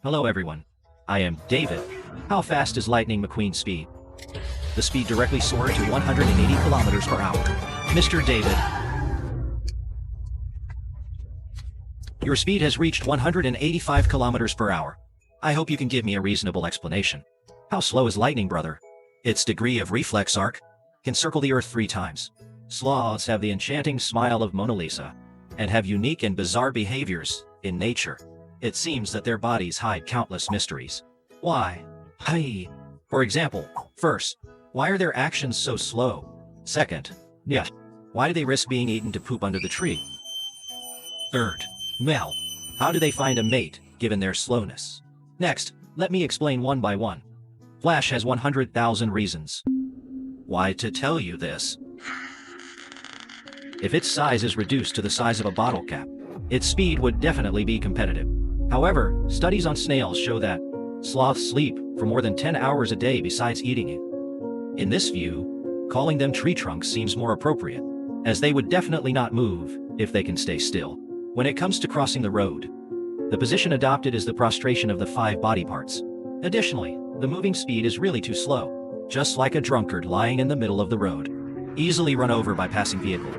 Hello everyone. I am David. How fast is Lightning McQueen's speed? The speed directly soared to 180 kilometers per hour. Mr. David, your speed has reached 185 kilometers per hour. I hope you can give me a reasonable explanation. How slow is lightning, brother? Its degree of reflex arc can circle the earth 3 times. Sloths have the enchanting smile of Mona Lisa and have unique and bizarre behaviors in nature. It seems that their bodies hide countless mysteries. Why? Hi. For example, first, why are their actions so slow? Second, why do they risk being eaten to poop under the tree? Third, how do they find a mate given their slowness? Next, let me explain one by one. Flash has 100,000 reasons why to tell you this. If its size is reduced to the size of a bottle cap, its speed would definitely be competitive. However, studies on snails show that sloths sleep for more than 10 hours a day besides eating it. In this view, calling them tree trunks seems more appropriate, as they would definitely not move if they can stay still. When it comes to crossing the road, the position adopted is the prostration of the 5 body parts. Additionally, the moving speed is really too slow, just like a drunkard lying in the middle of the road, easily run over by passing vehicle.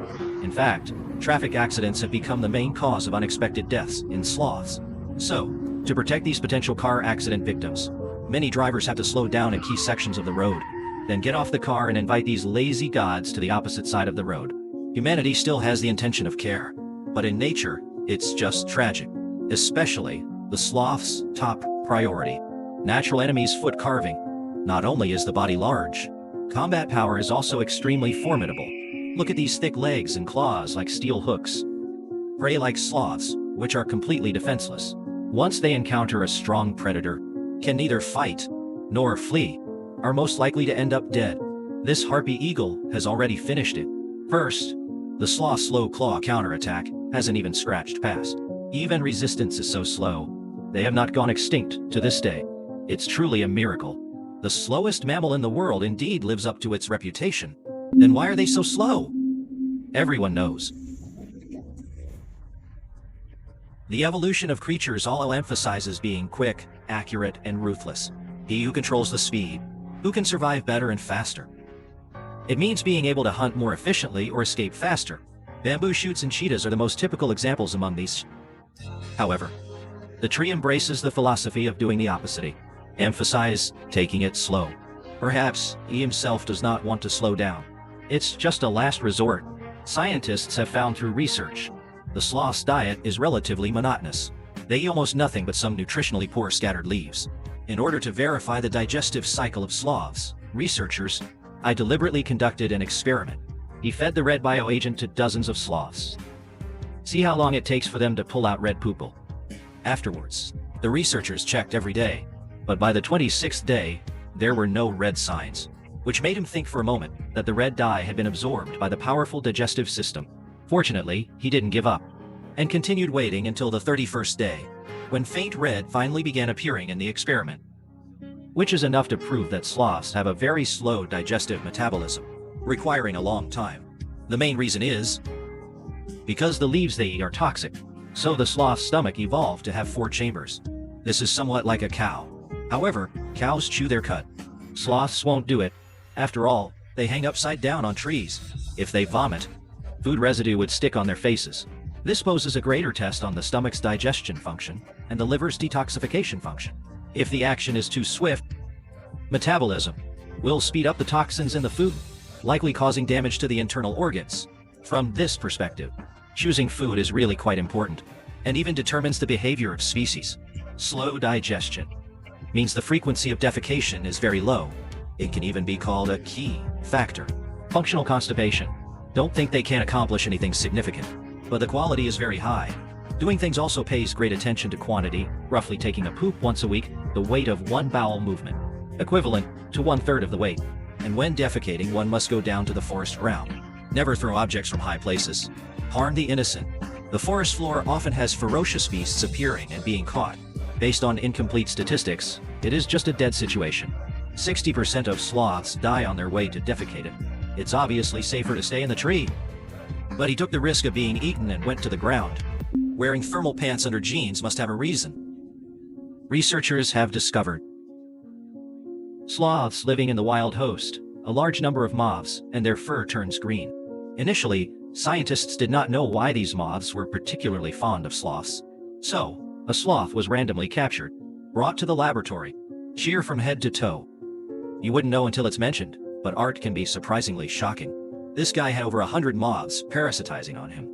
In fact, traffic accidents have become the main cause of unexpected deaths in sloths. So, to protect these potential car accident victims, many drivers have to slow down at key sections of the road, then get off the car and invite these lazy gods to the opposite side of the road. Humanity still has the intention of care, but in nature, it's just tragic. Especially the sloth's top priority. Natural enemies foot carving. Not only is the body large, combat power is also extremely formidable. Look at these thick legs and claws like steel hooks. Prey like sloths, which are completely defenseless, once they encounter a strong predator, can neither fight nor flee, are most likely to end up dead. This harpy eagle has already finished it. First, the sloth's slow claw counterattack hasn't even scratched past. Even resistance is so slow, they have not gone extinct to this day. It's truly a miracle. The slowest mammal in the world indeed lives up to its reputation. Then why are they so slow? Everyone knows. The evolution of creatures all emphasizes being quick, accurate, and ruthless. He who controls the speed, who can survive better and faster. It means being able to hunt more efficiently or escape faster. Bamboo shoots and cheetahs are the most typical examples among these. However, the tree embraces the philosophy of doing the opposite. Emphasize taking it slow. Perhaps he himself does not want to slow down. It's just a last resort. Scientists have found through research, the sloth's diet is relatively monotonous. They eat almost nothing but some nutritionally poor scattered leaves. In order to verify the digestive cycle of sloths, researchers, I deliberately conducted an experiment. He fed the red bioagent to dozens of sloths. See how long it takes for them to pull out red poople. Afterwards, the researchers checked every day, but by the 26th day, there were no red signs, which made him think for a moment that the red dye had been absorbed by the powerful digestive system. Fortunately, he didn't give up, and continued waiting until the 31st day, when faint red finally began appearing in the experiment. Which is enough to prove that sloths have a very slow digestive metabolism, requiring a long time. The main reason is because the leaves they eat are toxic, so the sloth's stomach evolved to have 4 chambers. This is somewhat like a cow. However, cows chew their cud. Sloths won't do it. After all, they hang upside down on trees. If they vomit, food residue would stick on their faces. This poses a greater test on the stomach's digestion function and the liver's detoxification function. If the action is too swift, metabolism will speed up the toxins in the food, likely causing damage to the internal organs. From this perspective, choosing food is really quite important, and even determines the behavior of species. Slow digestion means the frequency of defecation is very low. It can even be called a key factor. Functional constipation. Don't think they can't accomplish anything significant, but the quality is very high. Doing things also pays great attention to quantity, roughly taking a poop once a week, the weight of 1 bowel movement, equivalent to 1/3 of the weight. And when defecating, one must go down to the forest ground. Never throw objects from high places. Harm the innocent. The forest floor often has ferocious beasts appearing and being caught. Based on incomplete statistics, it is just a dead situation. 60% of sloths die on their way to defecate. It's obviously safer to stay in the tree. But he took the risk of being eaten and went to the ground. Wearing thermal pants under jeans must have a reason. Researchers have discovered sloths living in the wild host a large number of moths, and their fur turns green. Initially, scientists did not know why these moths were particularly fond of sloths. So, a sloth was randomly captured, brought to the laboratory, shear from head to toe. You wouldn't know until it's mentioned, but art can be surprisingly shocking. This guy had over 100 moths parasitizing on him.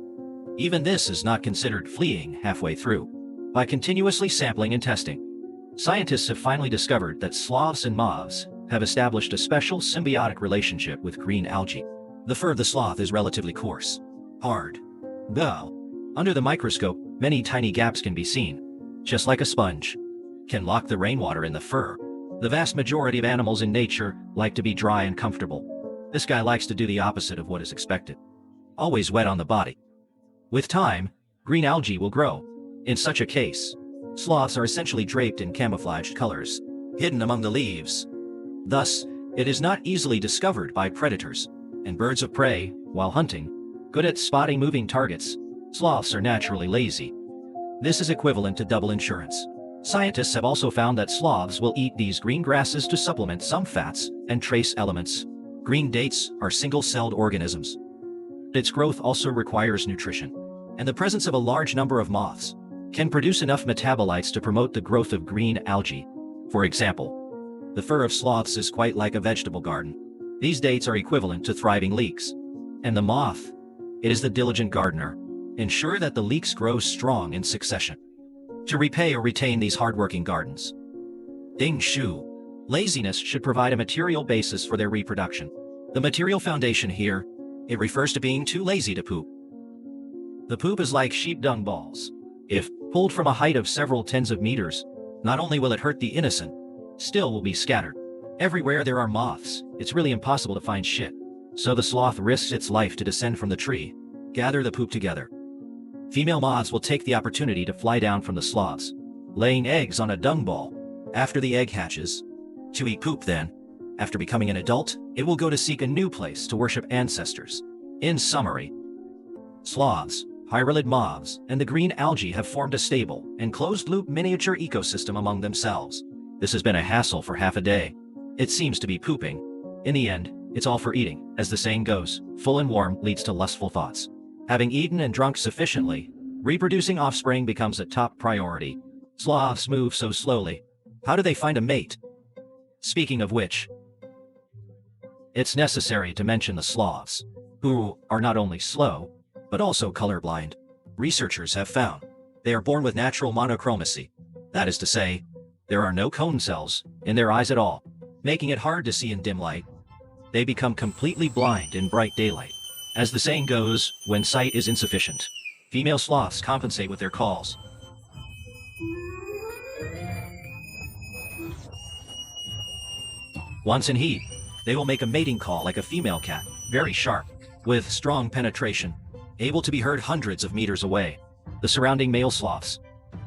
Even this is not considered fleeing halfway through. By continuously sampling and testing, scientists have finally discovered that sloths and moths have established a special symbiotic relationship with green algae. The fur of the sloth is relatively coarse, hard, dull. Under the microscope, many tiny gaps can be seen, just like a sponge can lock the rainwater in the fur. The vast majority of animals in nature like to be dry and comfortable. This guy likes to do the opposite of what is expected. Always wet on the body. With time, green algae will grow. In such a case, sloths are essentially draped in camouflaged colors, hidden among the leaves. Thus, it is not easily discovered by predators and birds of prey while hunting. Good at spotting moving targets, sloths are naturally lazy. This is equivalent to double insurance. Scientists have also found that sloths will eat these green grasses to supplement some fats and trace elements. Green dates are single-celled organisms. Its growth also requires nutrition, and the presence of a large number of moths can produce enough metabolites to promote the growth of green algae. For example, the fur of sloths is quite like a vegetable garden. These dates are equivalent to thriving leeks. And the moth, it is the diligent gardener. Ensure that the leeks grow strong in succession to repay or retain these hardworking gardens. Ding Shu. Laziness should provide a material basis for their reproduction. The material foundation here, it refers to being too lazy to poop. The poop is like sheep dung balls. If pulled from a height of several tens of meters, not only will it hurt the innocent, still will be scattered. Everywhere there are moths, it's really impossible to find shit. So the sloth risks its life to descend from the tree, gather the poop together. Female moths will take the opportunity to fly down from the sloths, laying eggs on a dung ball. After the egg hatches, to eat poop then. After becoming an adult, it will go to seek a new place to worship ancestors. In summary, sloths, hyrelid moths, and the green algae have formed a stable and closed-loop miniature ecosystem among themselves. This has been a hassle for half a day. It seems to be pooping. In the end, it's all for eating. As the saying goes, full and warm leads to lustful thoughts. Having eaten and drunk sufficiently, reproducing offspring becomes a top priority. Sloths move so slowly. How do they find a mate? Speaking of which, it's necessary to mention the sloths, who are not only slow, but also colorblind. Researchers have found they are born with natural monochromacy. That is to say, there are no cone cells in their eyes at all, making it hard to see in dim light. They become completely blind in bright daylight. As the saying goes, when sight is insufficient, female sloths compensate with their calls. Once in heat, they will make a mating call like a female cat, very sharp, with strong penetration, able to be heard hundreds of meters away. The surrounding male sloths,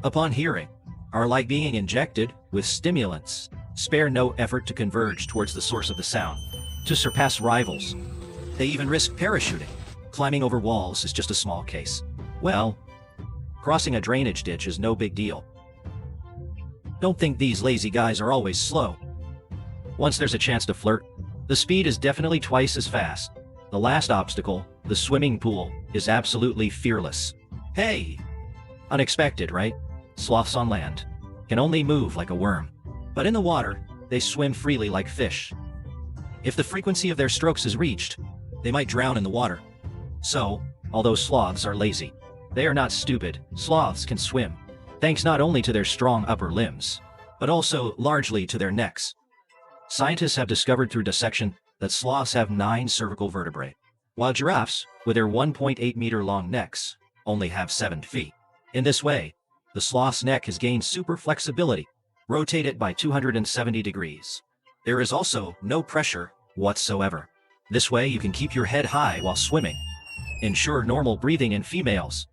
upon hearing, are like being injected with stimulants, spare no effort to converge towards the source of the sound, to surpass rivals. They even risk parachuting. Climbing over walls is just a small case. Well, crossing a drainage ditch is no big deal. Don't think these lazy guys are always slow. Once there's a chance to flirt, the speed is definitely twice as fast. The last obstacle, the swimming pool, is absolutely fearless. Hey! Unexpected, right? Sloths on land can only move like a worm, but in the water, they swim freely like fish. If the frequency of their strokes is reached, they might drown in the water. So, although sloths are lazy, they are not stupid. Sloths can swim, thanks not only to their strong upper limbs, but also largely to their necks. Scientists have discovered through dissection that sloths have 9 cervical vertebrae, while giraffes, with their 1.8-meter-long necks, only have 7 feet. In this way, the sloth's neck has gained super flexibility, rotated by 270 degrees. There is also no pressure whatsoever. This way you can keep your head high while swimming. Ensure normal breathing in females,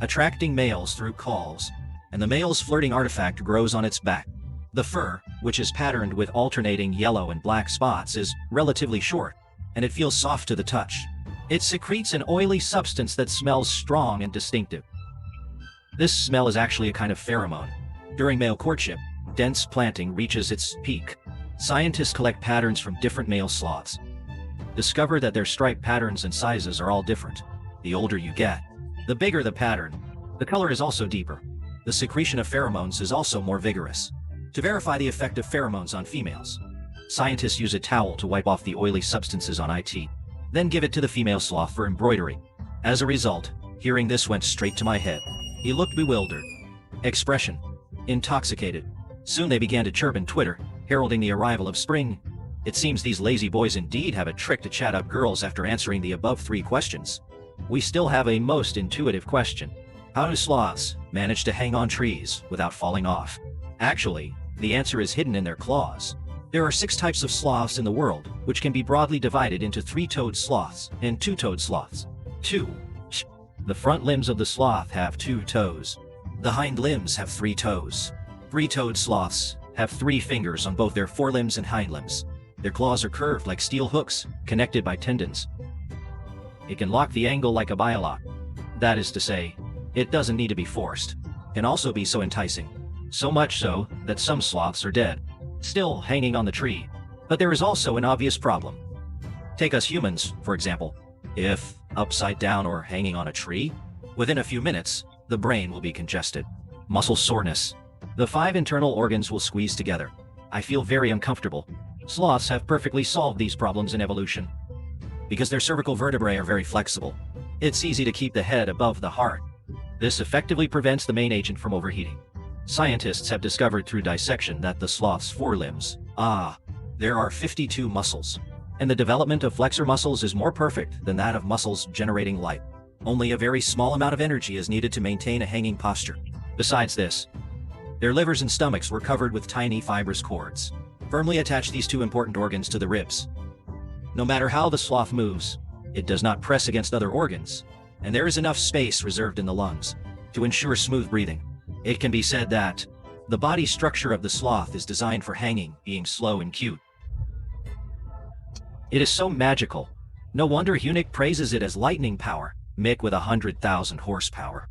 attracting males through calls, and the male's flirting artifact grows on its back. The fur, which is patterned with alternating yellow and black spots, is relatively short, and it feels soft to the touch. It secretes an oily substance that smells strong and distinctive. This smell is actually a kind of pheromone. During male courtship, dense planting reaches its peak. Scientists collect patterns from different male sloths. Discover that their stripe patterns and sizes are all different. The older you get, the bigger the pattern. The color is also deeper. The secretion of pheromones is also more vigorous. To verify the effect of pheromones on females, scientists use a towel to wipe off the oily substances on it, then give it to the female sloth for embroidery. As a result, hearing this went straight to my head. He looked bewildered. Expression: intoxicated. Soon they began to chirp and twitter, heralding the arrival of spring. It seems these lazy boys indeed have a trick to chat up girls after answering the above 3 questions. We still have a most intuitive question. How do sloths manage to hang on trees without falling off? Actually, the answer is hidden in their claws. There are 6 types of sloths in the world, which can be broadly divided into 3-toed sloths and 2-toed sloths. 2. The front limbs of the sloth have 2 toes. The hind limbs have 3 toes. 3-toed sloths have 3 fingers on both their forelimbs and hind limbs. Their claws are curved like steel hooks, connected by tendons. It can lock the angle like a bilock. That is to say, it doesn't need to be forced. Can also be so enticing. So much so that some sloths are dead, still hanging on the tree. But there is also an obvious problem. Take us humans, for example. If upside down or hanging on a tree, within a few minutes, the brain will be congested. Muscle soreness. The 5 internal organs will squeeze together. I feel very uncomfortable. Sloths have perfectly solved these problems in evolution. Because their cervical vertebrae are very flexible, it's easy to keep the head above the heart. This effectively prevents the main agent from overheating. Scientists have discovered through dissection that the sloth's forelimbs, there are 52 muscles, and the development of flexor muscles is more perfect than that of muscles generating light. Only a very small amount of energy is needed to maintain a hanging posture. Besides this, their livers and stomachs were covered with tiny fibrous cords, firmly attach these 2 important organs to the ribs. No matter how the sloth moves, it does not press against other organs, and there is enough space reserved in the lungs to ensure smooth breathing. It can be said that the body structure of the sloth is designed for hanging, being slow and cute. It is so magical. No wonder Hunic praises it as lightning power, Mick with 100,000 horsepower.